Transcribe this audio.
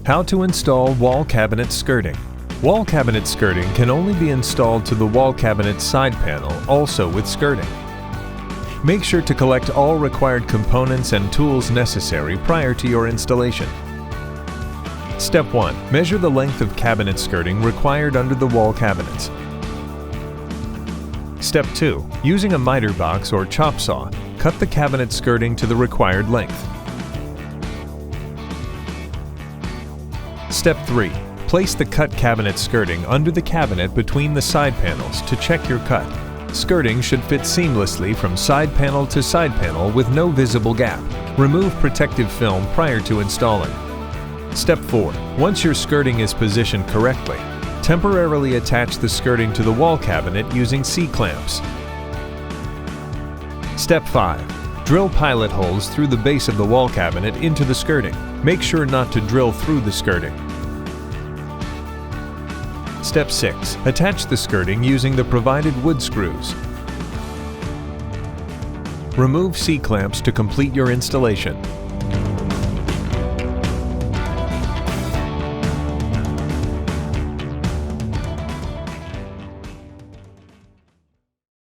How to install wall cabinet skirting. Wall cabinet skirting can only be installed to the wall cabinet side panel, also with skirting. Make sure to collect all required components and tools necessary prior to your installation. Step 1. Measure the length of cabinet skirting required under the wall cabinets. Step 2. Using a miter box or chop saw, cut the cabinet skirting to the required length. Step 3. Place the cut cabinet skirting under the cabinet between the side panels to check your cut. Skirting should fit seamlessly from side panel to side panel with no visible gap. Remove protective film prior to installing. Step 4. Once your skirting is positioned correctly, temporarily attach the skirting to the wall cabinet using C-clamps. Step 5. Drill pilot holes through the base of the wall cabinet into the skirting. Make sure not to drill through the skirting. Step 6. Attach the skirting using the provided wood screws. Remove C-clamps to complete your installation.